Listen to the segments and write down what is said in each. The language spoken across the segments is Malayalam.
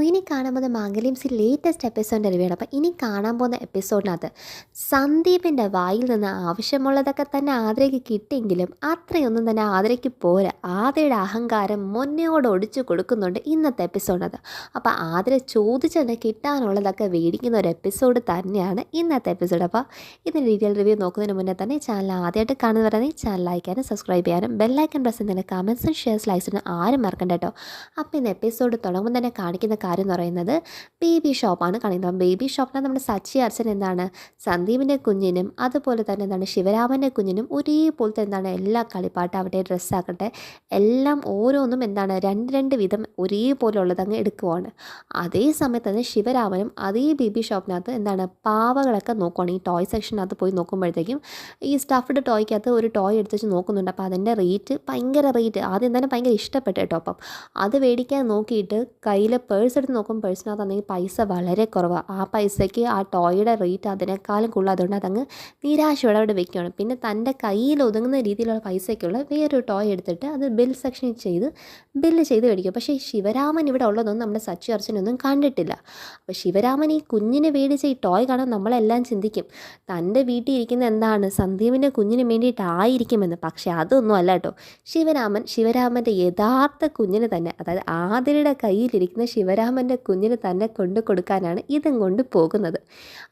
ഇനി കാണാൻ പോകുന്ന മാംഗല്യംസിൽ ലേറ്റസ്റ്റ് എപ്പിസോഡിൻ്റെ റിവ്യൂ ആണ്. അപ്പോൾ ഇനി കാണാൻ പോകുന്ന എപ്പിസോഡിനകത്ത് സന്ദീപിൻ്റെ വായിൽ നിന്ന് ആവശ്യമുള്ളതൊക്കെ തന്നെ ആതിരയ്ക്ക് കിട്ടിയെങ്കിലും അത്രയൊന്നും തന്നെ ആതിരയ്ക്ക് പോരാ. ആതിരയുടെ അഹങ്കാരം മുന്നയോട് ഒടിച്ചു കൊടുക്കുന്നുണ്ട് ഇന്നത്തെ എപ്പിസോഡിനകത്ത്. അപ്പോൾ ആതിര ചോദിച്ചത് കിട്ടാനുള്ളതൊക്കെ മേടിക്കുന്ന ഒരു എപ്പിസോഡ് തന്നെയാണ് ഇന്നത്തെ എപ്പിസോഡ്. അപ്പോൾ ഇതിൻ്റെ ഡീറ്റെയിൽ റിവ്യൂ നോക്കുന്നതിന് മുന്നേ തന്നെ ചാനൽ ആദ്യമായിട്ട് കാണുന്നവരാണെങ്കിൽ ചാനൽ ലൈക്ക് ചെയ്യാനും സബ്സ്ക്രൈബ് ചെയ്യാനും ബെല്ലൈക്കൺ പ്രസ് ചെയ്യുന്നതിൻ്റെ കമൻസും ഷെയർസ് ലൈക്സിനും ആരും മറക്കണ്ട കേട്ടോ. അപ്പോൾ ഇന്ന് എപ്പിസോഡ് തുടങ്ങുമ്പോൾ തന്നെ കാണിക്കുന്ന കാര്യം എന്ന് പറയുന്നത് ബേബി ഷോപ്പാണ് കാണിക്കുന്നത്. അപ്പം ബേബി ഷോപ്പിൽ നമ്മുടെ സച്ചി അർച്ചൻ എന്താണ് സന്ദീപിൻ്റെ കുഞ്ഞിനും അതുപോലെ തന്നെ എന്താണ് ശിവരാമൻ്റെ കുഞ്ഞിനും ഒരേപോലത്തെ എന്താണ് എല്ലാ കളിപ്പാട്ടാവട്ടെ ഡ്രസ്സാകട്ടെ എല്ലാം ഓരോന്നും എന്താണ് രണ്ട് വിധം ഒരേപോലെ ഉള്ളത് അങ്ങ് എടുക്കുവാണ്. അതേ സമയത്ത് തന്നെ ശിവരാമനും അതേ ബേബി ഷോപ്പിനകത്ത് എന്താണ് പാവകളൊക്കെ നോക്കുവാണ്. ഈ ടോയ് സെക്ഷനകത്ത് പോയി നോക്കുമ്പോഴത്തേക്കും ഈ സ്റ്റഫ്ഡ് ടോയ്ക്കകത്ത് ഒരു ടോയ് എടുത്ത് വെച്ച് നോക്കുന്നുണ്ട്. അപ്പോൾ അതിൻ്റെ ഭയങ്കര റേറ്റ് ആദ്യം തന്നെ ഭയങ്കര ഇഷ്ടപ്പെട്ടു കേട്ടോ. അപ്പം അത് മേടിക്കാൻ നോക്കിയിട്ട് കയ്യിൽ പേഴ്സ് എടുത്ത് നോക്കും, പേഴ്സിനകത്താണെങ്കിൽ പൈസ വളരെ കുറവാണ്. ആ പൈസയ്ക്ക് ആ ടോയുടെ റേറ്റ് അതിനേക്കാളും കൂടുതൽ. അതുകൊണ്ട് അതങ്ങ് നിരാശയോടെ അവിടെ വെക്കുകയാണ്. പിന്നെ തൻ്റെ കയ്യിൽ ഒതുങ്ങുന്ന രീതിയിലുള്ള പൈസയ്ക്കുള്ള വേറൊരു ടോയ് എടുത്തിട്ട് അത് ബിൽ സെക്ഷനിൽ ബില്ല് ചെയ്ത് മേടിക്കും. പക്ഷേ ശിവരാമൻ ഇവിടെ ഉള്ളതൊന്നും നമ്മുടെ സച്ചി അർച്ചനൊന്നും കണ്ടിട്ടില്ല. അപ്പോൾ ശിവരാമൻ ഈ കുഞ്ഞിന് മേടിച്ച ഈ ടോയ് കാണാൻ നമ്മളെല്ലാം ചിന്തിക്കും തൻ്റെ വീട്ടിൽ ഇരിക്കുന്ന എന്താണ് സന്ദീപിൻ്റെ കുഞ്ഞിന് വേണ്ടിയിട്ടായിരിക്കുമെന്ന്. പക്ഷേ അതൊന്നും അല്ല കേട്ടോ. ശിവരാമൻ്റെ യഥാർത്ഥ കുഞ്ഞിന് തന്നെ, അതായത് ആതിരയുടെ കയ്യിലിരിക്കുന്ന ശിവരാമൻ്റെ കുഞ്ഞിന് തന്നെ കൊണ്ടു കൊടുക്കാനാണ് ഇതും കൊണ്ട് പോകുന്നത്.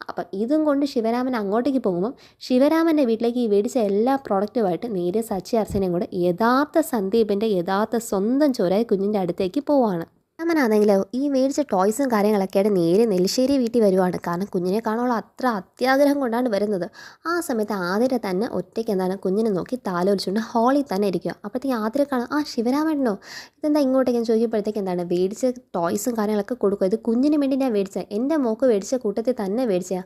അപ്പം ഇതും കൊണ്ട് ശിവരാമൻ അങ്ങോട്ടേക്ക് പോകുമ്പം ശിവരാമൻ്റെ വീട്ടിലേക്ക് ഈ മേടിച്ച എല്ലാ പ്രോഡക്റ്റുമായിട്ട് നേരെ സച്ചി അർച്ചനയും കൂടെ യഥാർത്ഥ സന്ദീപിൻ്റെ യഥാർത്ഥ സ്വന്തം ചോരായ കുഞ്ഞിൻ്റെ അടുത്തേക്ക് പോവുകയാണ്. രാമനാണെങ്കിലോ ഈ മേടിച്ച ടോയ്സും കാര്യങ്ങളൊക്കെയാണ് നേരെ നെല്ലിശ്ശേരി വീട്ടിൽ വരുവാണ്. കാരണം കുഞ്ഞിനെ കാണാനുള്ള അത്ര അത്യാഗ്രഹം കൊണ്ടാണ് വരുന്നത്. ആ സമയത്ത് ആതിര തന്നെ ഒറ്റയ്ക്ക് എന്താണ് കുഞ്ഞിനെ നോക്കി താലോലിച്ചുകൊണ്ട് ഹാളിൽ തന്നെ ഇരിക്കുക. അപ്പോഴത്തേക്ക് ആതിര കാണാം ഇവരാമേട്ടനോ ഇതെന്താ ഇങ്ങോട്ടേക്ക് ചോദിക്കുമ്പോഴത്തേക്ക് എന്താണ് മേടിച്ച ടോയ്സും കാര്യങ്ങളൊക്കെ കൊടുക്കുക. ഇത് കുഞ്ഞിന് വേണ്ടി ഞാൻ മേടിച്ചത്, എൻ്റെ മോക്ക് മേടിച്ച കൂട്ടത്തിൽ തന്നെ മേടിച്ചതാണ്.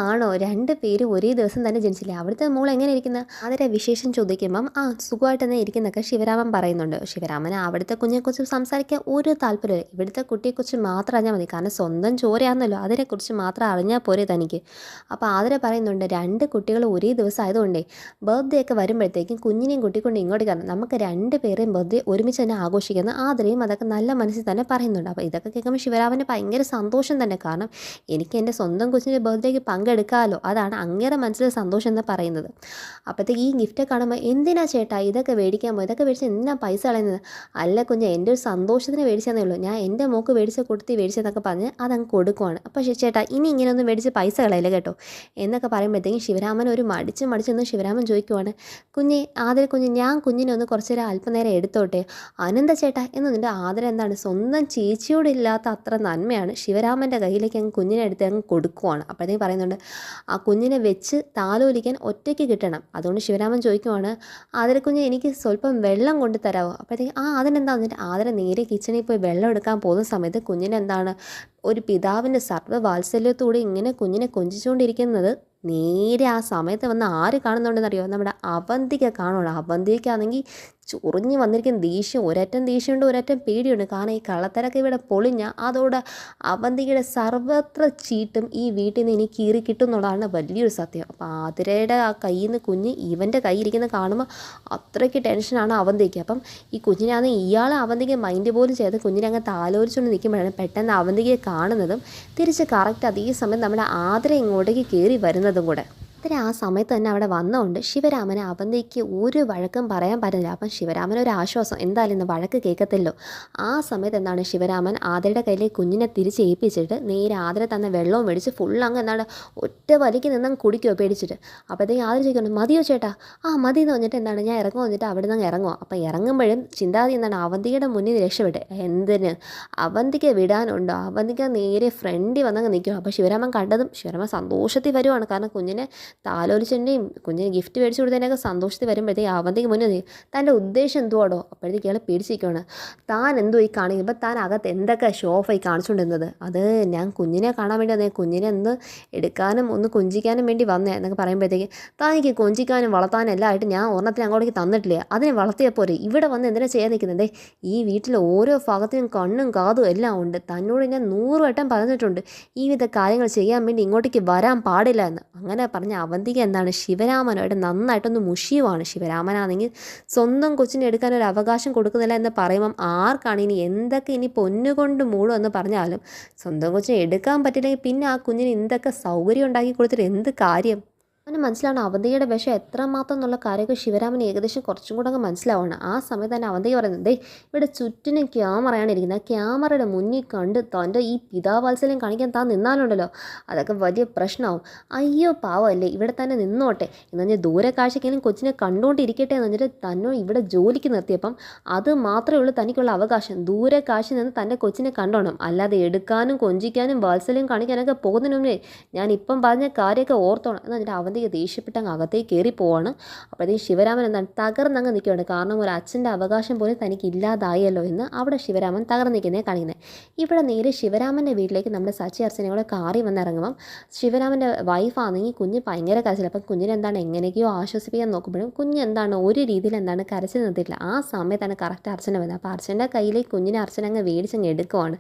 ആണോ, രണ്ട് പേര് ഒരേ ദിവസം തന്നെ ജനിച്ചില്ലേ, അവിടുത്തെ മോൾ എങ്ങനെ ഇരിക്കുന്നത്? ആതിര വിശേഷം ചോദിക്കുമ്പം സുഖമായിട്ട് തന്നെ ഇരിക്കുന്നതൊക്കെ ശിവരാമൻ പറയുന്നുണ്ട്. ശിവരാമന് അവിടുത്തെ കുഞ്ഞിനെക്കുറിച്ച് സംസാരിക്കാൻ ഒരു താല്പര്യമില്ല. ഇവിടുത്തെ കുട്ടിയെക്കുറിച്ച് മാത്രം അറിഞ്ഞാൽ മതി. കാരണം സ്വന്തം ചോരയാണെന്നല്ലോ, അതിനെക്കുറിച്ച് മാത്രം അറിഞ്ഞാൽ പോരെ തനിക്ക്. അപ്പോൾ ആതിര പറയുന്നുണ്ട് രണ്ട് കുട്ടികൾ ഒരേ ദിവസം ആയതുകൊണ്ടേ ബർത്ത്ഡേ ഒക്കെ വരുമ്പോഴത്തേക്കും കുഞ്ഞിനെയും കുട്ടിക്കൊണ്ട് ഇങ്ങോട്ട് കാരണം നമുക്ക് രണ്ട് പേരെയും ബർത്ത്ഡേ ഒരുമിച്ച് തന്നെ ആഘോഷിക്കുന്ന ആതിരയും അതൊക്കെ നല്ല മനസ്സിൽ തന്നെ പറയുന്നുണ്ട്. അപ്പോൾ ഇതൊക്കെ കേൾക്കുമ്പോൾ ശിവരാമന് ഭയങ്കര സന്തോഷം തന്നെ. കാരണം എനിക്ക് എൻ്റെ സ്വന്തം കൊച്ചിൻ്റെ ബർത്ത്ഡേക്ക് പങ്കെടുക്കാമല്ലോ, അതാണ് അങ്ങേറെ മനസ്സിൽ സന്തോഷം എന്ന് പറയുന്നത്. അപ്പോഴത്തേക്ക് ഈ ഗിഫ്റ്റ് കാണുമ്പോൾ എന്തിനാ ചേട്ടാ ഇതൊക്കെ മേടിക്കാൻ പോയി, ഇതൊക്കെ മേടിച്ച് എന്തിനാ പൈസ കളയുന്നത്? അല്ല കുഞ്ഞ്, എൻ്റെ ഒരു സന്തോഷത്തിന് മേടിച്ചതേ ഉള്ളൂ, ഞാൻ എൻ്റെ മോക്ക് മേടിച്ച കൊടുത്തി മേടിച്ചതെന്നൊക്കെ പറഞ്ഞ് അതങ്ങ് കൊടുക്കുവാണ്. അപ്പോൾ ചേട്ടാ ഇനി ഇങ്ങനെയൊന്നും മേടിച്ച് പൈസ കളയില്ല കേട്ടോ എന്നൊക്കെ പറയുമ്പോഴത്തേക്കും ശിവരാമൻ ഒരു മടിച്ചെന്ന് ശിവരാമൻ ചോദിക്കുവാണ്, ആതിര കുഞ്ഞ് ഞാൻ കുഞ്ഞിനെ ഒന്ന് കുറച്ച് നേരം അല്പനേരം എടുത്തോട്ടെ? അനന്ത ചേട്ടാ എന്നൊന്നിട്ട് ആതിര എന്താണ് സ്വന്തം ചേച്ചിയോടില്ലാത്ത അത്ര നന്മയാണ് ശിവരാമൻ്റെ കയ്യിലേക്ക് അങ്ങ് കുഞ്ഞിനെ എടുത്ത് അങ്ങ് കൊടുക്കുവാണ്. അപ്പോഴത്തേക്കും പറയുന്നുണ്ട് ആ കുഞ്ഞിനെ വെച്ച് താലോലിക്കാൻ ഒറ്റയ്ക്ക് കിട്ടണം. അതുകൊണ്ട് ശിവരാമൻ ചോദിക്കുവാണ്, ആതിര കുഞ്ഞ് എനിക്ക് സ്വല്പം വെള്ളം കൊണ്ട് തരാമോ? അപ്പോഴത്തേക്കും അതിനെന്താ വന്നിട്ട് ആതിര നേരെ കിച്ചണിൽ പോയി വെള്ളം എടുക്കാൻ പോകുന്ന സമയത്ത് കുഞ്ഞിനെന്താണ് ഒരു പിതാവിൻ്റെ സർവ്വവാത്സല്യത്തോടെ ഇങ്ങനെ കുഞ്ഞിനെ കൊഞ്ചിച്ചുകൊണ്ടിരിക്കുന്നത് നേരെ ആ സമയത്ത് വന്ന് ആര് കാണുന്നുണ്ടെന്നറിയോ? നമ്മുടെ അവന്തിക കാണുള്ളൂ. അവന്തികയ്ക്കാണെങ്കിൽ ചൊറിഞ്ഞ് വന്നിരിക്കുന്ന ദേഷ്യം, ഒരറ്റം ദേഷ്യമുണ്ട് ഒരറ്റം പേടിയുണ്ട്. കാരണം ഈ കള്ളത്തരൊക്കെ ഇവിടെ പൊളിഞ്ഞ അതോടെ അവന്തികയുടെ സർവത്ര ചീട്ടും ഈ വീട്ടിൽ നിന്ന് ഇനി കീറി കിട്ടും എന്നുള്ളതാണ് വലിയൊരു സത്യം. അപ്പോൾ ആതിരയുടെ ആ കയ്യിൽ നിന്ന് കുഞ്ഞ് ഇവൻ്റെ കയ്യിരിക്കുന്ന കാണുമ്പോൾ അത്രയ്ക്ക് ടെൻഷനാണ് അവന്തിക്ക്. അപ്പം ഈ കുഞ്ഞിനാണെങ്കിൽ ഇയാൾ അവന്തിക മൈൻഡ് പോലും ചെയ്ത് കുഞ്ഞിനെ അങ്ങ് താലോലിച്ചുകൊണ്ട് നിൽക്കുമ്പോഴാണ് പെട്ടെന്ന് അവന്തികയെ കാണുന്നതും തിരിച്ച് കറക്റ്റ് അതേ സമയം നമ്മുടെ ആതിര ഇങ്ങോട്ടേക്ക് കയറി വരുന്നതും കൂടെ. ആ സമയത്ത് തന്നെ അവിടെ വന്നതുകൊണ്ട് ശിവരാമന് അവന്തിക്ക് ഒരു വഴക്കും പറയാൻ പറ്റില്ല. അപ്പം ശിവരാമന് ഒരു ആശ്വാസം, എന്തായാലും ഇന്ന് വഴക്ക് കേൾക്കത്തില്ലോ. ആ സമയത്ത് എന്താണ് ശിവരാമൻ ആതിരയുടെ കയ്യിലേക്ക് കുഞ്ഞിനെ തിരിച്ച് ഏൽപ്പിച്ചിട്ട് നേരെ ആതിര തന്നെ വെള്ളവും മേടിച്ച് ഫുൾ അങ്ങ് എന്താണ് ഒറ്റ വലിക്ക് നിന്നങ്ങ് കുടിക്കുമോ പേടിച്ചിട്ട്. അപ്പോഴത്തേക്കും ആതിര ചോദിക്കുന്നു, മതിയോ ചേട്ടാ? മതി എന്ന് പറഞ്ഞിട്ട് എന്താണ് ഞാൻ ഇറങ്ങുമോ എന്നിട്ട് അവിടെ നിന്ന് ഇറങ്ങുമോ. അപ്പം ഇറങ്ങുമ്പോഴും ചിന്താതി എന്താണ് അവന്തികയുടെ മുന്നിൽ രക്ഷപ്പെട്ട് എന്തിന് അവന്തിക്ക് വിടാനുണ്ടോ? അവന്തിക നേരെ ഫ്രണ്ടിൽ വന്നങ്ങ് നിൽക്കും. അപ്പോൾ ശിവരാമൻ കണ്ടതും ശിവരാമൻ സന്തോഷത്തിൽ വരുവാണ്. കാരണം കുഞ്ഞിനെ താലോലിച്ചതിൻ്റെയും കുഞ്ഞിന് ഗിഫ്റ്റ് മേടിച്ചു കൊടുത്തതിൻ്റെയൊക്കെ സന്തോഷത്തിൽ വരുമ്പോഴത്തേക്ക് അവന്തിക്ക് മുന്നേ തൻ്റെ ഉദ്ദേശം എന്തുവാടോ? അപ്പോഴത്തേക്ക് ഇയാൾ പേടിച്ചിരിക്കുകയാണ്. താൻ എന്തോ ഈ കാണിക്കുമ്പോൾ താൻ അകത്ത് എന്തൊക്കെ ഷോഫായി കാണിച്ചുകൊണ്ടിരുന്നത്? അത് ഞാൻ കുഞ്ഞിനെ കാണാൻ വേണ്ടി വന്നേ, കുഞ്ഞിനെ ഒന്ന് എടുക്കാനും ഒന്ന് കൊഞ്ചിക്കാനും വേണ്ടി വന്നേ എന്നൊക്കെ പറയുമ്പോഴത്തേക്ക് താനിക്ക് കൊഞ്ചിക്കാനും വളർത്താനും എല്ലാം ആയിട്ട് ഞാൻ ഒരെണ്ണത്തിന് അങ്ങോട്ടേക്ക് തന്നിട്ടില്ല, അതിനെ വളർത്തിയാൽ പോരെ, ഇവിടെ വന്ന് എന്തിനാ ചെയ്യാൻ നിൽക്കുന്നത്? ഈ വീട്ടിൽ ഓരോ ഭാഗത്തിനും കണ്ണും കാതും എല്ലാം ഉണ്ട്. തന്നോട് ഞാൻ 100 വട്ടം പറഞ്ഞിട്ടുണ്ട് ഈ വിധ കാര്യങ്ങൾ ചെയ്യാൻ വേണ്ടി ഇങ്ങോട്ടേക്ക് വരാൻ പാടില്ല എന്ന്. അങ്ങനെ പറഞ്ഞ അവന്തിക എന്താണ് ശിവരാമനോട് നന്നായിട്ടൊന്ന് മുഷിയുവാണ്. ശിവരാമനാണെങ്കിൽ സ്വന്തം കൊച്ചിനെ എടുക്കാൻ ഒരു അവകാശം കൊടുക്കുന്നില്ല എന്ന് പറയുമ്പം ആർക്കാണ് ഇനി എന്തൊക്കെ ഇനി പൊന്നുകൊണ്ട് മൂടും എന്ന് പറഞ്ഞാലും സ്വന്തം കൊച്ചിനെ എടുക്കാൻ പറ്റില്ലെങ്കിൽ പിന്നെ ആ കുഞ്ഞിന് എന്തൊക്കെ സൗകര്യം ഉണ്ടാക്കി കൊടുത്തിട്ട് എന്ത് കാര്യം? അവന് മനസ്സിലാവണം അവന്തികയുടെ വിഷം എത്രമാത്രം എന്നുള്ള കാര്യമൊക്കെ ശിവരാമന് ഏകദേശം കുറച്ചും കൂടെ അങ്ങ് മനസ്സിലാവണം. ആ സമയത്ത് തന്നെ അവന്തിക പറയുന്നത്, ദേ ഇവിടെ ചുറ്റിനും ക്യാമറയാണ് ഇരിക്കുന്നത്, ക്യാമറയുടെ മുന്നിൽ കണ്ട് തൻ്റെ ഈ പിതാവാത്സല്യം കാണിക്കാൻ താൻ നിന്നാലുണ്ടല്ലോ അതൊക്കെ വലിയ പ്രശ്നമാവും. അയ്യോ പാവമല്ലേ, ഇവിടെ തന്നെ നിന്നോട്ടെ എന്ന് പറഞ്ഞാൽ ദൂരെ കാഴ്ചക്കെങ്കിലും കൊച്ചിനെ കണ്ടുകൊണ്ടിരിക്കട്ടെ എന്ന് പറഞ്ഞിട്ട് തന്നെ ഇവിടെ ജോലിക്ക് നിർത്തിയപ്പം അത് മാത്രമേ ഉള്ളൂ തനിക്കുള്ള അവകാശം. ദൂരെ കാഴ്ച നിന്ന് തൻ്റെ കൊച്ചിനെ കണ്ടോണം, അല്ലാതെ എടുക്കാനും കൊഞ്ചിക്കാനും വാത്സല്യം കാണിക്കാനൊക്കെ പോകുന്നതിന് മുന്നേ ഞാൻ ഇപ്പം പറഞ്ഞ കാര്യമൊക്കെ ഓർത്തോണം എന്ന് പറഞ്ഞിട്ട് അവന്തിക ദേഷ്യപ്പെട്ട് അങ്ങ് അകത്തേക്ക് കയറി പോവാണ്. അപ്പോഴത്തേക്കും ശിവരാമൻ എന്താണ് തകർന്നങ്ങ് നിൽക്കുകയാണ്. കാരണം ഒരു അച്ഛൻ്റെ അവകാശം പോലും തനിക്ക് ഇല്ലാതായല്ലോ എന്ന് അവിടെ ശിവരാമൻ തകർന്ന് നിൽക്കുന്നേ കാണിക്കുന്നത്. ഇവിടെ നേരെ ശിവരാമൻ്റെ വീട്ടിലേക്ക് നമ്മുടെ സച്ചി അർച്ചനയോടെ കാറി വന്നിറങ്ങുമ്പം ശിവരാമൻ്റെ വൈഫാണെങ്കിൽ കുഞ്ഞ് ഭയങ്കര കരച്ചിൽ. അപ്പം കുഞ്ഞിനെ എന്താണ് എങ്ങനെയൊക്കെയോ ആശ്വസിപ്പിക്കാൻ നോക്കുമ്പോഴും കുഞ്ഞ് എന്താണ് ഒരു രീതിയിൽ എന്താണ് കരച്ചിൽ നിർത്തിയിട്ടില്ല. ആ സമയത്താണ് കറക്റ്റ് അർച്ചന വരുന്നത്. അപ്പോൾ അർച്ചൻ്റെ കയ്യിലേക്ക് കുഞ്ഞിനെ അർച്ചന അങ്ങ് മേടിച്ചങ്ങ് എടുക്കുവാണ്.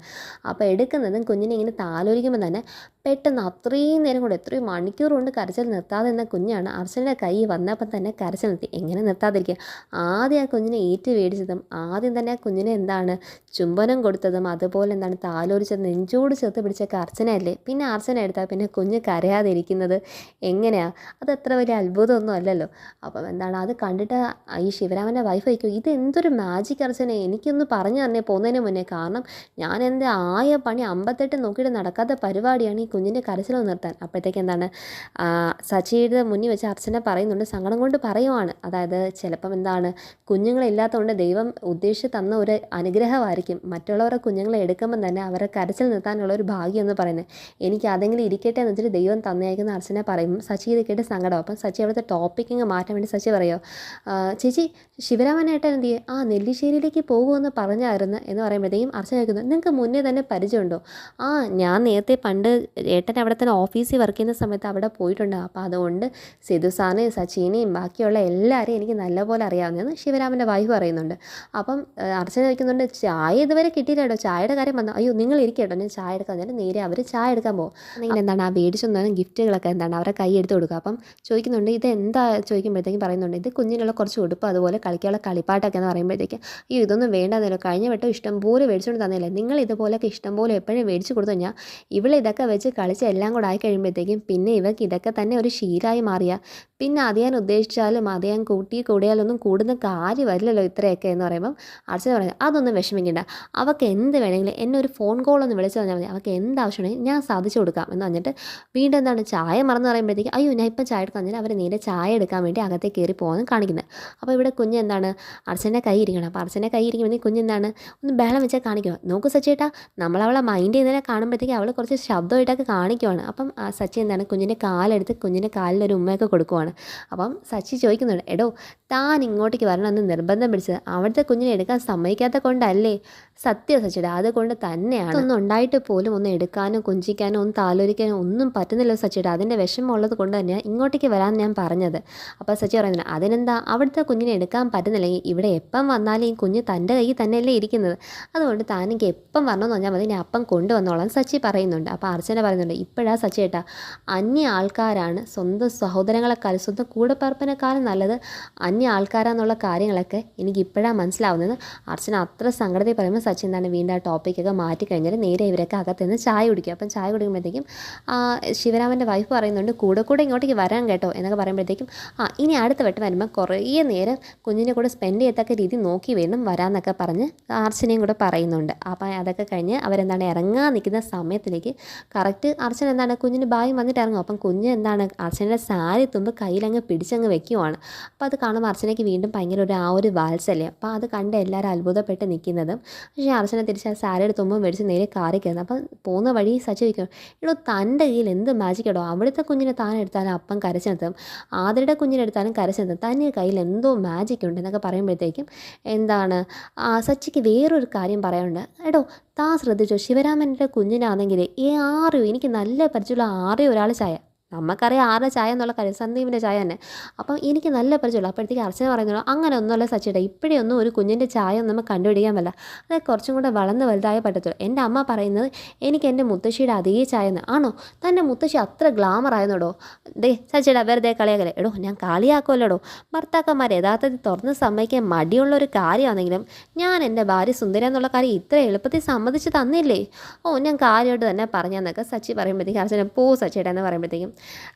അപ്പോൾ എടുക്കുന്നതും കുഞ്ഞിനെ ഇങ്ങനെ താലോലിക്കുമ്പോൾ തന്നെ പെട്ടെന്ന് അത്രയും നേരം കൊണ്ട് എത്രയും മണിക്കൂർ കൊണ്ട് കരച്ചിൽ നിർത്താതെ നിന്ന കുഞ്ഞാണ് അർച്ചനയുടെ കൈ വന്നപ്പം തന്നെ കരച്ചിൽ നിർത്തി. എങ്ങനെ നിർത്താതിരിക്കുക? ആദ്യം ആ കുഞ്ഞിനെ ഏറ്റ് മേടിച്ചതും ആദ്യം തന്നെ ആ കുഞ്ഞിനെ എന്താണ് ചുംബനം കൊടുത്തതും അതുപോലെ എന്താണ് താലോലിച്ചത് നെഞ്ചോട് ചേർത്ത് പിടിച്ചൊക്കെ അർച്ചനയല്ലേ. പിന്നെ അർച്ചന എടുത്താൽ പിന്നെ കുഞ്ഞ് കരയാതിരിക്കുന്നത് എങ്ങനെയാണ്? അത് അത്ര വലിയ അത്ഭുതമൊന്നും അല്ലല്ലോ. അപ്പം എന്താണ് അത് കണ്ടിട്ട് ഈ ശിവരാമൻ്റെ വൈഫ് വയ്ക്കും, ഇത് എന്തൊരു മാജിക് അർച്ചന, എനിക്കൊന്ന് പറഞ്ഞു തന്നെ പോകുന്നതിന് മുന്നേ. കാരണം ഞാൻ എൻ്റെ ആയ പണി 58 നോക്കിയിട്ട് നടക്കാത്ത പരിപാടിയാണ് ഈ കുഞ്ഞിൻ്റെ കരച്ചിലൊന്ന് നിർത്താൻ. അപ്പോഴത്തേക്ക് എന്താണ് സച്ചിയുടെ മുന്നിൽ വെച്ച് അർച്ചന പറയുന്നുണ്ട്, സങ്കടം കൊണ്ട് പറയുവാണ്. അതായത് ചിലപ്പം എന്താണ് കുഞ്ഞുങ്ങളില്ലാത്തതുകൊണ്ട് ദൈവം ഉദ്ദേശിച്ച് തന്ന ഒരു അനുഗ്രഹമായിരിക്കും മറ്റുള്ളവരുടെ കുഞ്ഞുങ്ങളെ എടുക്കുമ്പം തന്നെ അവരെ കരച്ചിൽ നിർത്താനുള്ള ഒരു ഭാഗ്യം എന്ന് പറയുന്നത്. എനിക്ക് അതെങ്കിലും ഇരിക്കട്ടെ എന്ന് വെച്ചിട്ട് ദൈവം തന്നയക്കുന്ന അർച്ചന പറയുമ്പോൾ സച്ചി ഇത് കേട്ട് സങ്കടം. അപ്പം സച്ചി അവിടുത്തെ ടോപ്പിക്കിങ് മാറ്റാൻ വേണ്ടി സച്ചി പറയുമോ, ചേച്ചി ശിവരാമനായിട്ട് എന്ത് ചെയ്യും, ആ നെല്ലിശ്ശേരിയിലേക്ക് പോകുമെന്ന് പറഞ്ഞായിരുന്നു എന്ന് പറയുമ്പോഴത്തേക്കും അർച്ചന ചോദിക്കുന്നു, നിങ്ങൾക്ക് മുന്നേ തന്നെ പരിചയമുണ്ടോ? ആ ഞാൻ നേരത്തെ പണ്ട് ഏട്ടൻ അവിടെ തന്നെ ഓഫീസിൽ വർക്ക് ചെയ്യുന്ന സമയത്ത് അവിടെ പോയിട്ടുണ്ട്. അപ്പോൾ അതുകൊണ്ട് സിധു സാറിനെയും സച്ചിനെയും ബാക്കിയുള്ള എല്ലാവരെയും എനിക്ക് നല്ലപോലെ അറിയാവുന്നതെന്ന് ശിവരാമൻ്റെ വൈഫ് പറയുന്നുണ്ട്. അപ്പം അർച്ചന ചോദിക്കുന്നുണ്ട്, ചായ ഇതുവരെ കിട്ടിയില്ലല്ലോ, ചായയുടെ കാര്യം വന്നു. അയ്യോ നിങ്ങൾ ഇരിക്കട്ടോ, ഞാൻ ചായ എടുക്കാൻ നേരം നേരെ അവർ ചായ എടുക്കാൻ പോകും. അല്ലെങ്കിൽ എന്താണ് ആ മേടിച്ചൊന്നും ഗിഫ്റ്റുകളൊക്കെ എന്താണ് അവരെ കൈ എടുത്ത് കൊടുക്കുക. അപ്പം ചോദിക്കുന്നുണ്ട് ഇത് എന്താ ചോദിക്കുമ്പോഴത്തേക്കും പറയുന്നുണ്ട്, ഇത് കുഞ്ഞിനുള്ള കുറച്ച് ഉടുപ്പ് അതുപോലെ കളിക്കാനുള്ള കളിപ്പാട്ടൊക്കെ എന്ന് പറയുമ്പോഴത്തേക്ക് അയ്യോ ഇതൊന്നും വേണ്ടെന്നല്ലോ, കഴിഞ്ഞ വട്ടം ഇഷ്ടംപോലെ മേടിച്ചുകൊണ്ട് തന്നില്ലേ, നിങ്ങൾ ഇതുപോലെയൊക്കെ ഇഷ്ടംപോലെ എപ്പോഴും മേടിച്ച് കൊടുത്തു കഴിഞ്ഞാൽ ഇവിടെ ഇതൊക്കെ വെച്ച് കളിച്ച് എല്ലാം കൂടെ ആയി കഴിയുമ്പോഴത്തേക്കും പിന്നെ ഇവർക്ക് ഇതൊക്കെ തന്നെ ഒരു ശീലമായി മാറിയ പിന്നെ അത് ഞാൻ ഉദ്ദേശിച്ചാലും അത് ഞാൻ കൂടിയാലൊന്നും കൂടുന്ന കാര്യമല്ലല്ലോ ഇത്രയൊക്കെ എന്ന് പറയുമ്പം അർച്ചന പറയുന്നത്, അതൊന്നും വിഷമിക്കണ്ട, അവൾക്ക് എന്ത് വേണമെങ്കിലും എന്നെ ഒരു ഫോൺ കോളൊന്ന് വിളിച്ച് പറഞ്ഞാൽ മതി, അവൾക്ക് എന്താവശ്യമാണെങ്കിൽ ഞാൻ സാധിച്ചു കൊടുക്കാം എന്ന് പറഞ്ഞിട്ട് വീണ്ടും എന്താണ് ചായ മറന്ന് പറയുമ്പോഴത്തേക്ക് അയ്യോ ഞാൻ ഇപ്പം ചായ എടുക്കാൻ പറഞ്ഞാൽ അവർ നേരെ ചായ എടുക്കാൻ വേണ്ടി അകത്തേക്ക് കയറി പോകാൻ കാണിക്കുന്നത്. അപ്പോൾ ഇവിടെ കുഞ്ഞ് എന്താണ് അർച്ചൻ്റെ കൈ ഇരിക്കണം. അപ്പോൾ അർച്ചൻ്റെ കൈ ഇരിക്കുമ്പോഴത്തേക്ക് കുഞ്ഞെന്താണ് ഒന്ന് ബഹളം വെച്ചാൽ കാണിക്കുക, നോക്കൂ സച്ചേട്ടാ നമ്മളവളെ മൈൻഡ് ചെയ്യുന്നതിനെ കാണുമ്പോഴത്തേക്ക് അവൾ കുറച്ച് ശബ്ദമായിട്ടൊക്കെ കാണിക്കുവാണ്. അപ്പം സച്ചി എന്താണ് കുഞ്ഞിൻ്റെ കാലെടുത്ത് കുഞ്ഞിൻ്റെ കാലിലൊരു ഉമ്മയൊക്കെ കൊടുക്കുവാണ്. അപ്പം സച്ചി ചോദിക്കുന്നുണ്ട്, എടോ താൻ ഇങ്ങോട്ടേക്ക് വരണമെന്ന് നിർബന്ധം പിടിച്ചത് അവിടുത്തെ കുഞ്ഞിനെ എടുക്കാൻ സമ്മതിക്കാത്ത കൊണ്ടല്ലേ? സത്യം സച്ചിയുടെ അതുകൊണ്ട് തന്നെയാണ്. ഒന്നും ഉണ്ടായിട്ട് പോലും ഒന്ന് എടുക്കാനോ കൊഞ്ചിക്കാനോ ഒന്ന് താലോലിക്കാനോ ഒന്നും പറ്റുന്നില്ല സച്ചിയുടെ, അതിൻ്റെ വിഷമമുള്ളത് കൊണ്ട് തന്നെയാണ് ഇങ്ങോട്ടേക്ക് വരാൻ ഞാൻ പറഞ്ഞത്. അപ്പോൾ സച്ചി പറയുന്നത്, അതിനെന്താ അവിടുത്തെ കുഞ്ഞിനെ എടുക്കാൻ പറ്റുന്നില്ലെങ്കിൽ ഇവിടെ എപ്പം വന്നാലും ഈ കുഞ്ഞ് തൻ്റെ കയ്യിൽ തന്നെയല്ലേ ഇരിക്കുന്നത്, അതുകൊണ്ട് താനെനിക്ക് എപ്പം വരണമെന്ന് പറഞ്ഞാൽ മതി, ഞാൻ അപ്പം കൊണ്ടുവന്നോളാം സച്ചി പറയുന്നുണ്ട്. അപ്പോൾ അർച്ചന പറയുന്നുണ്ട്, ഇപ്പോഴാ സച്ചി ഏട്ടാ അന്യ ആൾക്കാരാണ് സ്വന്തം സഹോദരങ്ങളെക്കാളും സ്വന്തം കൂടപ്പറപ്പിനെക്കാളും നല്ലത് അന്യ ആൾക്കാരാന്നുള്ള കാര്യങ്ങളൊക്കെ എനിക്ക് ഇപ്പോഴാണ് മനസ്സിലാവുന്നത്. അർച്ചന അത്ര സങ്കടത്തിൽ പറയുമ്പോൾ സച്ചി എന്താണ് വീണ്ടും ആ ടോപ്പിക്കൊക്കെ മാറ്റി കഴിഞ്ഞാൽ നേരെ ഇവരൊക്കെ അകത്തുനിന്ന് ചായ കുടിക്കുക. അപ്പം ചായ കുടിക്കുമ്പോഴത്തേക്കും ശിവരാമൻ്റെ വൈഫ് പറയുന്നുണ്ട്, കൂടെ ഇങ്ങോട്ടേക്ക് വരാൻ കേട്ടോ എന്നൊക്കെ പറയുമ്പോഴത്തേക്കും ഇനി അടുത്ത വട്ടം വരുമ്പോൾ കുറേ നേരം കുഞ്ഞിൻ്റെ കൂടെ സ്പെൻഡ് ചെയ്യത്തക്ക രീതി നോക്കി വേണം വരാമെന്നൊക്കെ പറഞ്ഞ് അർച്ചനയും കൂടെ പറയുന്നുണ്ട്. അപ്പം അതൊക്കെ കഴിഞ്ഞ് അവരെന്താണ് ഇറങ്ങാൻ നിൽക്കുന്ന സമയത്തിലേക്ക് കറക്റ്റ് അർച്ചന എന്താണ് കുഞ്ഞിന് ബായും വന്നിട്ട് ഇറങ്ങും. അപ്പം കുഞ്ഞ് എന്താണ് അർച്ചനയുടെ സാരി തുമ്പ് കയ്യിലങ്ങ് പിടിച്ചങ്ങ് വെക്കുവാണ്. അപ്പോൾ അത് കാണുമ്പോൾ അർച്ചനയ്ക്ക് വീണ്ടും ഭയങ്കര ഒരു വാത്സല്യം. അപ്പോൾ അത് കണ്ട് എല്ലാവരും അത്ഭുതപ്പെട്ട് നിൽക്കുന്നതും. പക്ഷേ അർച്ചന തിരിച്ച് ആ സാരിയുടെ തുമ്പ് മേടിച്ച് നേരെ കാറി കയറുന്നത്. അപ്പം പോകുന്ന വഴി സച്ചി വയ്ക്കും, എടോ തൻ്റെ കയ്യിൽ എന്ത് മാജിക് ഇടോ, അവിടുത്തെ കുഞ്ഞിനെ താൻ എടുത്താലും അപ്പം കരച്ചു നിർത്തും, ആദ്യയുടെ കുഞ്ഞിനെടുത്താലും കരച്ചു നിർത്തും, തൻ്റെ കയ്യിൽ എന്തോ മാജിക് ഉണ്ട് എന്നൊക്കെ പറയുമ്പോഴത്തേക്കും എന്താണ് സച്ചിക്ക് വേറൊരു കാര്യം പറയാനുണ്ട്. എടോ താൻ ശ്രദ്ധിച്ചോ ശിവരാമൻ്റെ കുഞ്ഞിനാണെങ്കിൽ എനിക്ക് നല്ല പരിചയമുള്ള ഒരാൾ ചായ നമുക്കറിയാം ആരുടെ ചായ എന്നുള്ള കാര്യം, സന്ദീപിൻ്റെ ചായ തന്നെ. അപ്പം എനിക്ക് നല്ല പരിചയമുള്ളൂ. അപ്പോഴത്തേക്ക് അർച്ചന പറയുന്നുള്ളൂ, അങ്ങനെ ഒന്നുമല്ല സച്ചിയുടെ, ഇപ്പോഴേ ഒന്നും ഒരു കുഞ്ഞിൻ്റെ ചായ ഒന്നും നമുക്ക് കണ്ടുപിടിക്കാൻ പറ്റില്ല, അത് കുറച്ചും കൂടെ വളർന്ന് വലുതായേ പറ്റത്തുള്ളൂ. എൻ്റെ അമ്മ പറയുന്നത് എനിക്ക് എൻ്റെ മുത്തശ്ശിയുടെ അതേ ചായ എന്ന്. ആണോ, തൻ്റെ മുത്തശ്ശി അത്ര ഗ്ലാമർ ആയിരുന്നോടോ? ദേ സച്ചിയുടെ വെറുതെ കളിയാക്കല്ലേ. എടോ ഞാൻ കളിയാക്കുമല്ലോടോ, ഭർത്താക്കന്മാർ യഥാർത്ഥത്തിൽ തുറന്ന് സമ്മതിക്കാൻ മടിയുള്ള ഒരു കാര്യമാണെങ്കിലും ഞാൻ എൻ്റെ ഭാര്യ സുന്ദര എന്നുള്ള കാര്യം ഇത്ര എളുപ്പത്തിൽ സമ്മതിച്ച് തന്നില്ലേ. ഓ ഞാൻ കാര്യമായിട്ട് തന്നെ പറഞ്ഞെന്നൊക്കെ സച്ചി പറയുമ്പോഴത്തേക്കും അർച്ചന പോ സച്ചിയുടെ എന്ന് പറയുമ്പോഴത്തേക്കും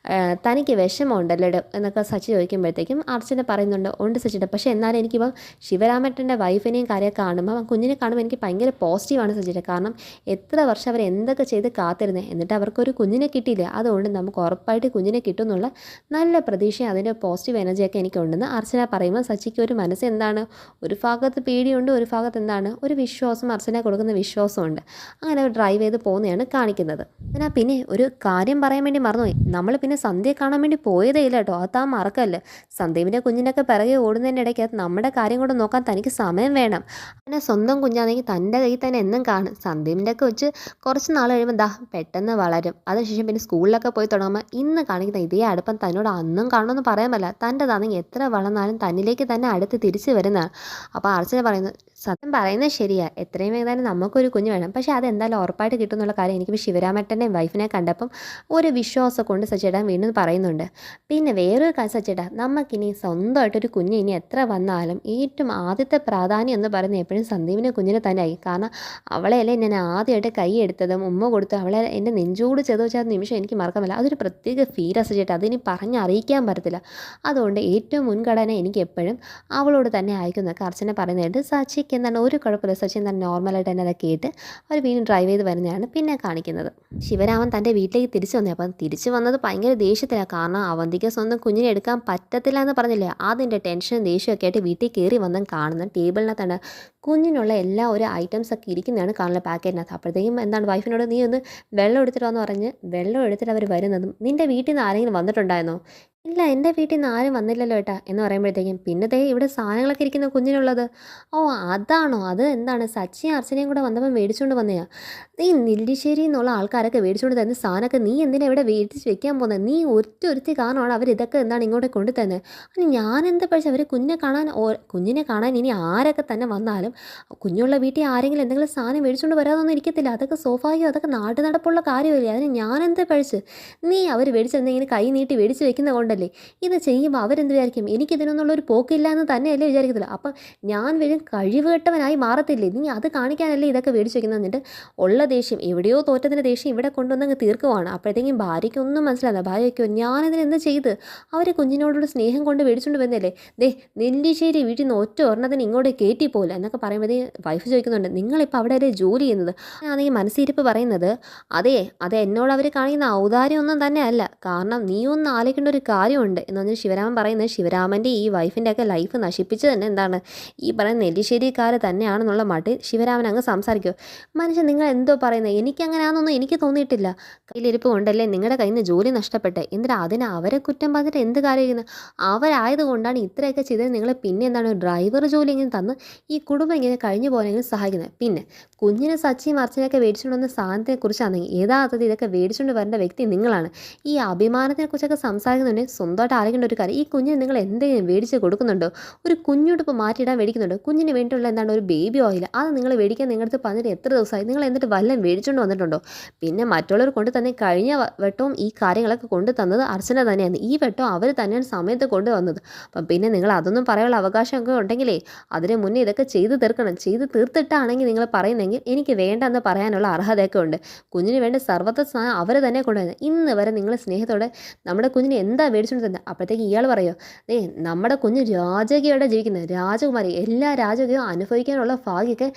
തനിക്ക് വിഷമമുണ്ടല്ലോ എന്നൊക്കെ സച്ചി ചോദിക്കുമ്പോഴത്തേക്കും അർച്ചന പറയുന്നുണ്ട്, ഉണ്ട് സച്ചിയുടെ, പക്ഷേ എന്നാലും എനിക്കിപ്പം ശിവരാമേട്ടൻ്റെ വൈഫിനെയും കാര്യം കാണുമ്പോൾ കുഞ്ഞിനെ കാണുമ്പോൾ എനിക്ക് ഭയങ്കര പോസിറ്റീവാണ് സച്ചിയുടെ. കാരണം എത്ര വർഷം അവർ എന്തൊക്കെ ചെയ്ത് കാത്തിരുന്നത്, എന്നിട്ട് അവർക്കൊരു കുഞ്ഞിനെ കിട്ടിയില്ല. അതുകൊണ്ട് നമുക്ക് ഉറപ്പായിട്ട് കുഞ്ഞിനെ കിട്ടും എന്നുള്ള നല്ല പ്രതീക്ഷ, അതിൻ്റെ പോസിറ്റീവ് എനർജിയൊക്കെ എനിക്കുണ്ടെന്ന് അർച്ചന പറയുമ്പോൾ സച്ചിക്ക് ഒരു മനസ്സ് എന്താണ്, ഒരു ഭാഗത്ത് പേടിയുണ്ട്, ഒരു ഭാഗത്ത് എന്താണ് ഒരു വിശ്വാസം, അർച്ചന കൊടുക്കുന്ന വിശ്വാസമുണ്ട്. അങ്ങനെ ഡ്രൈവ് ചെയ്ത് പോകുന്നതാണ് കാണിക്കുന്നത്. എന്നാൽ പിന്നെ ഒരു കാര്യം പറയാൻ വേണ്ടി മറന്നുപോയി, നമ്മൾ പിന്നെ സന്ധ്യയെ കാണാൻ വേണ്ടി പോയതേ ഇല്ല കേട്ടോ, അത് താൻ മറക്കല്ലേ. സന്ദീപിൻ്റെ കുഞ്ഞിനൊക്കെ പിറകെ ഓടുന്നതിൻ്റെ ഇടയ്ക്ക് അത് നമ്മുടെ കാര്യം കൂടെ നോക്കാൻ തനിക്ക് സമയം വേണം. അങ്ങനെ സ്വന്തം കുഞ്ഞാണെങ്കിൽ തൻ്റെ കയ്യിൽ തന്നെ എന്നും കാണും. സന്ദീപിൻ്റെ ഒക്കെ വെച്ച് കുറച്ച് നാൾ കഴിയുമ്പോൾ ദാ പെട്ടെന്ന് വളരും. അതിനുശേഷം പിന്നെ സ്കൂളിലൊക്കെ പോയി തുടങ്ങുമ്പോൾ ഇന്ന് കാണിക്കുന്ന ഇതേ അടുപ്പം തന്നോട് അന്നും കാണുമെന്ന് പറയാൻ പറ്റില്ല. തൻ്റെതാണെങ്കിൽ എത്ര വളർന്നാലും തന്നിലേക്ക് തന്നെ അടുത്ത് തിരിച്ചു വരുന്നതാണ്. അപ്പോൾ അർച്ചന പറയുന്നു, സത്യം പറയുന്നത് ശരിയാണ്, എത്രയും വേഗം നമുക്കൊരു കുഞ്ഞ് വേണം, പക്ഷേ അതെന്തായാലും ഉറപ്പായിട്ട് കിട്ടും എന്നുള്ള കാര്യം എനിക്ക് ശിവരാമേട്ടൻ്റെ വൈഫിനെ കണ്ടപ്പം ഒരു വിശ്വാസം കൊണ്ട് സച്ചേട്ടൻ വീണ്ടും പറയുന്നുണ്ട്. പിന്നെ വേറൊരു കാര്യം സച്ചേട്ടാ, നമുക്കിനി സ്വന്തമായിട്ടൊരു കുഞ്ഞ് ഇനി എത്ര വന്നാലും ഏറ്റവും ആദ്യത്തെ പ്രാധാന്യം എന്ന് പറയുന്നത് എപ്പോഴും സന്ദീപിൻ്റെ കുഞ്ഞിനെ തന്നെ ആയി. കാരണം അവളെയല്ലേ ഞാൻ ആദ്യമായിട്ട് കൈ എടുത്തതും ഉമ്മ കൊടുത്ത് അവളെ എൻ്റെ നെഞ്ചോട് ചെന്ന് വെച്ചാൽ നിമിഷം എനിക്ക് മറക്കാൻ പറ്റില്ല. അതൊരു പ്രത്യേക ഫീലാണ് സച്ചേട്ടാ, അതിനി പറഞ്ഞറിയിക്കാൻ പറ്റത്തില്ല. അതുകൊണ്ട് ഏറ്റവും മുൻഗണന എനിക്ക് എപ്പോഴും അവളോട് തന്നെ അയക്കുന്നതൊക്കെ അർച്ചന പറയുന്നതായിട്ട് സച്ചിക്ക് എന്താണ് ഒരു കുഴപ്പമില്ല. സച്ചി എന്താണ് നോർമലായിട്ട് തന്നെ അതൊക്കെ കേട്ട് അവർ വീണ്ടും ഡ്രൈവ് ചെയ്ത് വരുന്നതാണ് പിന്നെ കാണിക്കുന്നത്. ശിവരാമൻ തൻ്റെ വീട്ടിലേക്ക് തിരിച്ചു വന്നത്. അപ്പം തിരിച്ചു വന്നത് ഭയങ്കര ദേഷ്യത്തിലാണ്. കാരണം അവന്തിക്ക് സ്വന്തം കുഞ്ഞിനെ എടുക്കാൻ പറ്റത്തില്ല എന്ന് പറഞ്ഞില്ലേ, അതിൻ്റെ ടെൻഷനും ദേഷ്യമൊക്കെ ആയിട്ട് വീട്ടിൽ കയറി വന്നും കാണുന്ന ടേബിളിനകത്താണ് കുഞ്ഞിനുള്ള എല്ലാ ഒരു ഐറ്റംസ് ഒക്കെ ഇരിക്കുന്നതാണ് കാണുന്ന പാക്കറ്റിനകത്ത്. അപ്പോഴത്തേക്കും എന്താണ് വൈഫിനോട് നീ ഒന്ന് വെള്ളം എടുത്തിട്ടാന്ന് പറഞ്ഞ് വെള്ളം എടുത്തിട്ട് അവർ വരുന്നതും, നിൻ്റെ വീട്ടിൽ നിന്ന് ആരെങ്കിലും വന്നിട്ടുണ്ടായിരുന്നോ? ഇല്ല എൻ്റെ വീട്ടിൽ നിന്ന് ആരും വന്നില്ലല്ലോ ഏട്ടാ എന്ന് പറയുമ്പോഴത്തേക്കും, പിന്നെ ദേ ഇവിടെ സാധനങ്ങളൊക്കെ ഇരിക്കുന്ന കുഞ്ഞിനുള്ളത്. ഓ അതാണോ, അത് എന്താണ് സച്ചിയും അർച്ചനയും കൂടെ വന്നപ്പോൾ മേടിച്ചുകൊണ്ട് വന്നതാ. നീ നെല്ലിശ്ശേരി എന്നുള്ള ആൾക്കാരൊക്കെ മേടിച്ചുകൊണ്ട് തരുന്ന സാധനമൊക്കെ നീ എന്തിനാ ഇവിടെ മേടിച്ച് വെക്കാൻ പോകുന്നത്? നീ ഒരുത്തി കാരണമാണ് അവർ ഇതൊക്കെ എന്താണ് ഇങ്ങോട്ട് കൊണ്ടു തരുന്നത്. അനി ഞാനെന്താ പഠിച്ചത്, അവർ കുഞ്ഞിനെ കാണാൻ ഇനി ആരൊക്കെ തന്നെ വന്നാലും കുഞ്ഞുള്ള വീട്ടിൽ ആരെങ്കിലും എന്തെങ്കിലും സാധനം മേടിച്ചുകൊണ്ട് വരാതൊന്നും ഇരിക്കത്തില്ല. അതൊക്കെ സ്വാഭാവികം, അതൊക്കെ നാട്ടു നടപ്പുള്ള കാര്യമല്ലേ. അതിന് ഞാനെന്താ പഠിച്ച്, നീ അവർ മേടിച്ചെന്തെങ്കിലും കൈ നീട്ടി മേടിച്ച് വെക്കുന്ന കൊണ്ടല്ലേ ഇത് ചെയ്യുമ്പോൾ അവരെന്ത് വിചാരിക്കും, എനിക്കിതിനൊന്നുള്ളൊരു പോക്കില്ല എന്ന് തന്നെയല്ലേ വിചാരിക്കത്തില്ല. അപ്പം ഞാൻ വരും കഴിവുകെട്ടവനായി മാറത്തില്ലേ, നീ അത് കാണിക്കാനല്ലേ ഇതൊക്കെ മേടിച്ച് വെക്കുന്നത്. എന്നിട്ട് ഉള്ള ദേഷ്യം, എവിടെയോ തോറ്റത്തിൻ്റെ ദേഷ്യം ഇവിടെ കൊണ്ടുവന്നങ്ങ് തീർക്കുവാണ്. അപ്പോഴത്തേക്കും ഭാര്യയ്ക്കൊന്നും മനസ്സിലാവില്ല. ഭാര്യയ്ക്കോ ഞാനിതിനെന്ത് ചെയ്ത്, അവർ കുഞ്ഞിനോടുള്ള സ്നേഹം കൊണ്ട് മേടിച്ചുകൊണ്ട് വന്നല്ലേ, ദേ നെല്ലിശ്ശേരി വീട്ടിൽ നിന്ന് ഒറ്റ ഒരെണ്ണത്തിന് ഇങ്ങോട്ട് കയറ്റി പോകില്ല എന്നൊക്കെ പറയുമ്പോഴേ വൈഫ് ചോദിക്കുന്നുണ്ട്, നിങ്ങളിപ്പോൾ അവിടെ അല്ലേ ജോലി ചെയ്യുന്നത്? ഈ മനസ്സിരിപ്പ് പറയുന്നത്, അതെ എന്നോട് അവർ കാണിക്കുന്ന ഔദാര്യം ഒന്നും തന്നെ അല്ല, കാരണം നീ ഒന്ന് ആലോചിക്കേണ്ട ഒരു കാര്യമുണ്ട് എന്ന് പറഞ്ഞാൽ ശിവരാമൻ പറയുന്നത്, ശിവരാമൻ്റെ ഈ വൈഫിൻ്റെ ഒക്കെ ലൈഫ് നശിപ്പിച്ച് തന്നെ എന്താണ് ഈ പറയുന്ന നെല്ലിശ്ശേരിക്കാർ തന്നെയാണെന്നുള്ള മട്ടിൽ ശിവരാമൻ അങ്ങ് സംസാരിക്കുമോ. മനുഷ്യൻ നിങ്ങൾ എന്തോ പറയുന്നത്, എനിക്കങ്ങനെയാണെന്നൊന്നും എനിക്ക് തോന്നിയിട്ടില്ല. കയ്യിലിരിപ്പ് കൊണ്ടല്ലേ നിങ്ങളുടെ കയ്യിൽ നിന്ന് ജോലി നഷ്ടപ്പെട്ടെ, എന്നിട്ട് അതിന് അവരെ കുറ്റം പറഞ്ഞിട്ട് എന്ത് കാര്യമായിരുന്നു? അവരായതുകൊണ്ടാണ് ഇത്രയൊക്കെ ചെയ്തത്. നിങ്ങൾ പിന്നെ എന്താണ് ഡ്രൈവർ ജോലി ഇങ്ങനെ തന്ന് ഈ കുടുംബം ഇങ്ങനെ കഴിഞ്ഞു പോകാനെങ്കിലും സഹായിക്കുന്നത്. പിന്നെ കുഞ്ഞിന് സച്ചിയും അർച്ചനയൊക്കെ മേടിച്ചുകൊണ്ട് വന്ന സാധനത്തെക്കുറിച്ചാണെങ്കിൽ യഥാർത്ഥത്തിൽ ഇതൊക്കെ മേടിച്ചുകൊണ്ട് വരേണ്ട വ്യക്തി നിങ്ങളാണ്. ഈ അഭിമാനത്തെക്കുറിച്ചൊക്കെ സംസാരിക്കുന്നുണ്ടെങ്കിൽ സ്വന്തമായിട്ട് ആലോചിക്കേണ്ട ഒരു കാര്യം, ഈ കുഞ്ഞിന് നിങ്ങൾ എന്തെങ്കിലും മേടിച്ച് കൊടുക്കുന്നുണ്ടോ? ഒരു കുഞ്ഞുടുപ്പ് മാറ്റിയിടാൻ മേടിക്കുന്നുണ്ടോ? കുഞ്ഞിന് വേണ്ടിയുള്ള എന്താണ് ഒരു ബേബി ഓയിൽ, അത് നിങ്ങൾ മേടിക്കാൻ നിങ്ങളുടെ പറഞ്ഞിട്ട് എത്ര ദിവസമായി? നിങ്ങൾ എന്നിട്ട് വല്ലതും മേടിച്ചുകൊണ്ട് വന്നിട്ടുണ്ടോ? പിന്നെ മറ്റുള്ളവർ കൊണ്ട് തന്നെ കഴിഞ്ഞ വട്ടവും ഈ കാര്യങ്ങളൊക്കെ കൊണ്ട് തന്നത് അർച്ചന തന്നെയാണ്. ഈ വട്ടവും അവർ തന്നെയാണ് സമയത്ത് കൊണ്ടുവന്നത്. അപ്പം പിന്നെ നിങ്ങൾ അതൊന്നും പറയാനുള്ള അവകാശമൊക്കെ ഉണ്ടെങ്കിലേ അതിന് മുന്നേ ഇതൊക്കെ ചെയ്ത് തീർക്കണം. ചെയ്ത് തീർത്തിട്ടാണെങ്കിൽ നിങ്ങൾ പറയുന്നെങ്കിൽ എനിക്ക് വേണ്ടെന്ന് പറയാനുള്ള അർഹതയൊക്കെ ഉണ്ട്. കുഞ്ഞിന് വേണ്ട സർവ്വത സ്നാനം അവർ തന്നെ കൊണ്ടുവരുന്നത്. ഇന്ന് വരെ നിങ്ങൾ സ്നേഹത്തോടെ നമ്മുടെ കുഞ്ഞിന് എന്താ മേടിച്ചുകൊണ്ട് തന്നെ. അപ്പോഴത്തേക്ക് ഇയാൾ പറയുമോ, നമ്മുടെ കുഞ്ഞ് രാജകീയയുടെ ജീവിക്കുന്നത്, രാജകുമാരി, എല്ലാ രാജകീയവും അനുഭവിക്കാനുള്ള ഭാഗ്യമൊക്കെ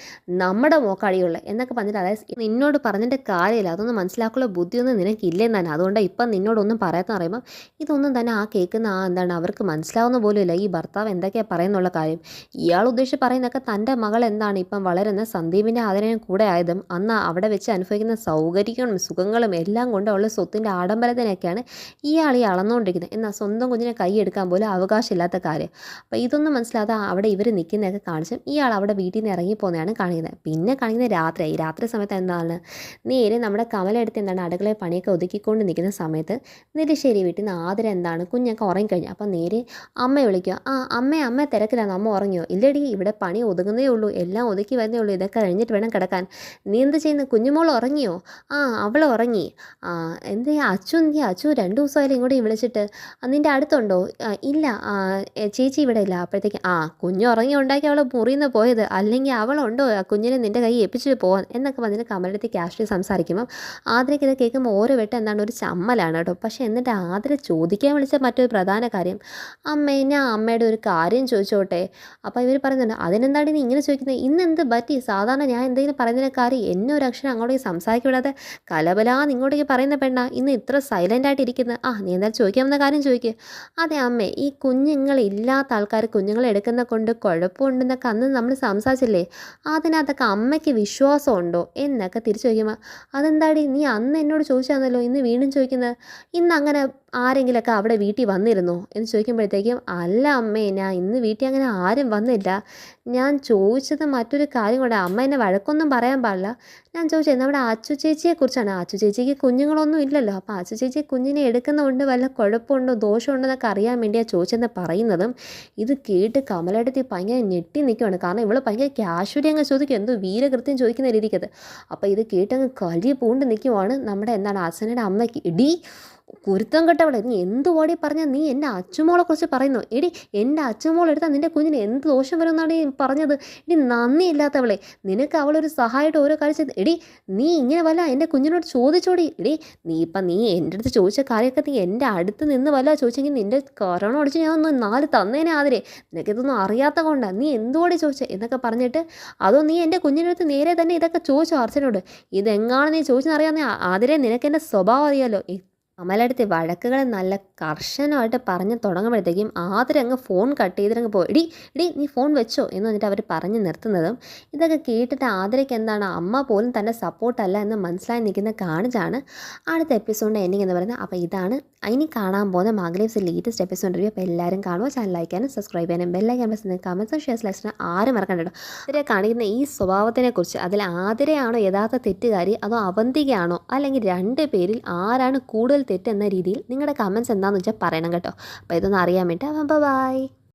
നമ്മുടെ മോക്കാടിയുള്ള എന്നൊക്കെ പറഞ്ഞിട്ട്, അതായത് നിന്നോട് പറഞ്ഞിട്ട് കാര്യമില്ല, അതൊന്നും മനസ്സിലാക്കുള്ള ബുദ്ധിയൊന്നും നിനക്കില്ലെന്ന് തന്നെ, അതുകൊണ്ട് ഇപ്പം നിന്നോടൊന്നും പറയാമെന്ന് പറയുമ്പോൾ ഇതൊന്നും തന്നെ ആ കേൾക്കുന്ന എന്താണ് അവർക്ക് മനസ്സിലാവുന്ന പോലുമില്ല ഈ ഭർത്താവ് എന്തൊക്കെയാണ് പറയുന്നുള്ള കാര്യം. ഇയാൾ ഉദ്ദേശിച്ച് പറയുന്നതൊക്കെ തൻ്റെ മകൾ എന്താണ് ഇപ്പം വളരുന്ന സന്ദീപിൻ്റെ ആദരവും കൂടെ ആയതും അന്ന് അവിടെ വെച്ച് അനുഭവിക്കുന്ന സൗകര്യങ്ങളും സുഖങ്ങളും എല്ലാം കൊണ്ട് ഉള്ള സ്വത്തിൻ്റെ ആഡംബരത്തിനൊക്കെയാണ് ഇയാൾ ഈ അളന്നുകൊണ്ടിരിക്കുന്നത്. എന്നാൽ സ്വന്തം കുഞ്ഞിനെ കൈയെടുക്കാൻ പോലും അവകാശമില്ലാത്ത കാര്യം. അപ്പോൾ ഇതൊന്നും മനസ്സിലാതെ അവിടെ ഇവർ നിൽക്കുന്നതൊക്കെ കാണിച്ചും ഇയാൾ അവിടെ വീട്ടിൽ നിന്ന് ഇറങ്ങിപ്പോകുന്നതാണ് കാണിക്കുന്നത്. പിന്നെ കാണിക്കുന്നത് രാത്രിയായി. രാത്രി സമയത്ത് എന്താണ് നേരെ നമ്മുടെ കമലെടുത്ത് എന്താണ് അടുക്കളയിൽ പണിയൊക്കെ ഒതുക്കിക്കൊണ്ട് നിൽക്കുന്ന സമയത്ത് നെല്ലിശ്ശേരി വീട്ടിൽ നിന്ന് ആതിര എന്താണ് കുഞ്ഞൊക്കെ ഉറങ്ങിക്കഴിഞ്ഞു. അപ്പോൾ നേരെ അമ്മയെ വിളിക്കുക. അമ്മ തിരക്കിലാണ്, അമ്മ ഉറങ്ങിയോ? ഇല്ലടി, ഇവിടെ പണി ഒതുങ്ങുന്നേ ഉള്ളൂ, എല്ലാം ഒതുക്കി വരുന്നേ ഉള്ളൂ, ഇതൊക്കെ കഴിഞ്ഞിട്ട് വേണം കിടക്കാൻ. നീ എന്ത് ചെയ്യുന്നു? കുഞ്ഞുമോൾ ഉറങ്ങിയോ? അവൾ ഉറങ്ങി. എന്തേ അച്ചു 2 ദിവസമായാലും ഇങ്ങോട്ട് വിളിച്ചിട്ട് നിൻ്റെ അടുത്തുണ്ടോ? ഇല്ല ചേച്ചി ഇവിടെ ഇല്ല. അപ്പോഴത്തേക്ക് കുഞ്ഞ് ഉറങ്ങി ഉണ്ടാക്കി അവൾ മുറിയിൽ നിന്ന് പോയത്, അല്ലെങ്കിൽ അവളുണ്ടോ കുഞ്ഞിനെ നിൻ്റെ കൈ ഏൽപ്പിച്ചിട്ട് പോകാൻ എന്നൊക്കെ പറഞ്ഞിട്ട് കമലെടുത്ത് ക്യാഷ്വലി സംസാരിക്കുമ്പം ആതിരയ്ക്ക് ഇത് കേൾക്കുമ്പോൾ ഓരോ വട്ടം എന്താണ് ഒരു ചമ്മലാണ് കേട്ടോ. പക്ഷേ എന്നിട്ട് ആതിര ചോദിക്കാൻ വിളിച്ച മറ്റൊരു പ്രധാന കാര്യം, ഞാൻ അമ്മയുടെ ഒരു കാര്യം ചോദിച്ചോട്ടെ? അപ്പോൾ ഇവർ പറയുന്നുണ്ട്, അതിനെന്താണ് നീ ഇങ്ങനെ ചോദിക്കുന്നത്? ഇന്ന് എന്ത് പറ്റി? സാധാരണ ഞാൻ എന്തെങ്കിലും പറയുന്നതിനെ കാര്യം എന്നെ ഒരു അക്ഷരം അങ്ങോട്ടേക്ക് സംസാരിക്കപ്പെടാതെ കലബലാന്ന് ഇങ്ങോട്ടേക്ക് പറയുന്ന പെണ്ണ ഇന്ന് ഇത്ര സൈലൻ്റ് ആയിട്ട് ഇരിക്കുന്നത്. നീ എന്തായാലും ചോദിക്കാവുന്ന കാര്യം ചോദിക്കുക. അതെ അമ്മേ, ഈ കുഞ്ഞുങ്ങളില്ലാത്ത ആൾക്കാർ കുഞ്ഞുങ്ങളെ എടുക്കുന്ന കൊണ്ട് കുഴപ്പമുണ്ടെന്നൊക്കെ അന്ന് നമ്മൾ സംസാരിച്ചില്ലേ, അതിനകത്തൊക്കെ അമ്മയ്ക്ക് വിശ്വാസമുണ്ടോ എന്നൊക്കെ തിരിച്ചു ചോദിക്കുമ്പോൾ, അതെന്താടി നീ അന്ന് എന്നോട് ചോദിച്ചാന്നല്ലോ ഇന്ന് വീണ്ടും ചോദിക്കുന്നത്? ഇന്ന് അങ്ങനെ ആരെങ്കിലുമൊക്കെ അവിടെ വീട്ടിൽ വന്നിരുന്നോ എന്ന് ചോദിക്കുമ്പോഴത്തേക്കും, അല്ല അമ്മേ, ഞാൻ ഇന്ന് വീട്ടിൽ അങ്ങനെ ആരും വന്നില്ല. ഞാൻ ചോദിച്ചത് മറ്റൊരു കാര്യം കൂടെ. അമ്മ എന്നെ വഴക്കൊന്നും പറയാൻ പാടില്ല. ഞാൻ ചോദിച്ചത് നമ്മുടെ അച്ചു ചേച്ചിയെക്കുറിച്ചാണ്. അച്ചു ചേച്ചിക്ക് കുഞ്ഞുങ്ങളൊന്നും ഇല്ലല്ലോ. അപ്പോൾ അച്ചു ചേച്ചി കുഞ്ഞിനെ എടുക്കുന്നതുകൊണ്ട് വല്ല കുഴപ്പമുണ്ടോ ദോഷമുണ്ടോ എന്നൊക്കെ അറിയാൻ വേണ്ടിയാണ് ചോദിച്ചെന്ന് പറയുന്നതും ഇത് കേട്ട് കമലെടുത്ത് ഭയങ്കര ഞെട്ടി നിൽക്കുകയാണ്. കാരണം ഇവൾ ഭയങ്കര കാഷ്വലി അങ്ങ് ചോദിക്കും, എന്തോ വീരകൃത്യം ചോദിക്കുന്ന രീതിക്കത്. അപ്പോൾ ഇത് കേട്ടങ്ങ് കലി പൂണ്ട് നിൽക്കുവാണ് നമ്മുടെ എന്താണ് അച്ഛനയുടെ അമ്മയ്ക്ക്. ഇടി കുരുത്തം കെട്ടവളെ, നീ എന്തുവാടി പറഞ്ഞാൽ നീ എൻ്റെ അച്ചുമോളെ കുറിച്ച് പറയുന്നു? എടി, എൻ്റെ അച്ചുമോൾ എടുത്താൽ നിൻ്റെ കുഞ്ഞിന് എന്ത് ദോഷം വരുമെന്നാണ് ഈ പറഞ്ഞത്? എടി നന്ദിയില്ലാത്തവളെ, നിനക്ക് അവളൊരു സഹായമായിട്ട് ഓരോ കാര്യം ചെയ്ത്. എടി നീ ഇങ്ങനെ വല്ല എൻ്റെ കുഞ്ഞിനോട് ചോദിച്ചോടി. എടി നീ എൻ്റെ അടുത്ത് ചോദിച്ച കാര്യമൊക്കെ നീ എൻ്റെ അടുത്ത് നിന്ന് വല്ല ചോദിച്ചെങ്കിൽ നിൻ്റെ കൊറോണ അടിച്ച് ഞാൻ ഒന്ന് 4 തന്നേനെ. ആതിരെ, നിനക്കിതൊന്നും അറിയാത്ത കൊണ്ടാണ് നീ എന്തുകൂടി ചോദിച്ചത് എന്നൊക്കെ പറഞ്ഞിട്ട്, അതോ നീ എൻ്റെ കുഞ്ഞിൻ്റെ അടുത്ത് നേരെ തന്നെ ഇതൊക്കെ ചോദിച്ചോ അർച്ചനോട്? ഇതെങ്ങാണ് നീ ചോദിച്ചെന്നറിയാവുന്ന? ആതിരെ, നിനക്ക് എൻ്റെ സ്വഭാവം അറിയാലോ. കമലെടുത്ത് വഴക്കുകൾ നല്ല കർശനമായിട്ട് പറഞ്ഞ് തുടങ്ങുമ്പോഴത്തേക്കും ആതിര അങ്ങ് ഫോൺ കട്ട് ചെയ്തിട്ടങ്ങ് പോയി. ഇടി നീ ഫോൺ വെച്ചോ എന്ന് പറഞ്ഞിട്ട് അവർ പറഞ്ഞ് നിർത്തുന്നതും ഇതൊക്കെ കേട്ടിട്ട് ആതിരയ്ക്ക് എന്താണ് അമ്മ പോലും തന്നെ സപ്പോർട്ടല്ല എന്ന് മനസ്സിലായി നിൽക്കുന്ന കാണിച്ചാണ് അടുത്ത എപ്പിസോഡിൻ്റെ എൻഡിങ് എന്ന് പറയുന്നത്. അപ്പോൾ ഇതാണ് ഇനി കാണാൻ പോകുന്ന മാഗ്ലീവ്സ് ലേറ്റസ്റ്റ് എപ്പിസോഡ് റിവ്യൂ. അപ്പോൾ എല്ലാവരും കാണുക, ചാനൽ ലൈക്ക് ചെയ്യാനും സബ്സ്ക്രൈബ് ചെയ്യാനും ബെല്ലൈക്കൻ പ്രസ് ചെയ്യുന്ന കമൻസും ഷെയർസ് ലൈക്സിന് ആരും മറക്കണ്ടോ. ആതിര കാണിക്കുന്ന ഈ സ്വഭാവത്തിനെക്കുറിച്ച് അതിൽ ആതിരയാണോ യഥാർത്ഥ തെറ്റുകാരി, അതോ അവന്തികയാണോ, അല്ലെങ്കിൽ 2 പേരിൽ ആരാണ് കൂടുതൽ തെറ്റെന്ന രീതിയിൽ നിങ്ങളുടെ കമൻറ്റ്സ് എന്താണെന്ന് വെച്ചാൽ പറയണം കേട്ടോ. അപ്പോൾ ഇതൊന്നും അറിയാൻ വേണ്ടി ബൈ.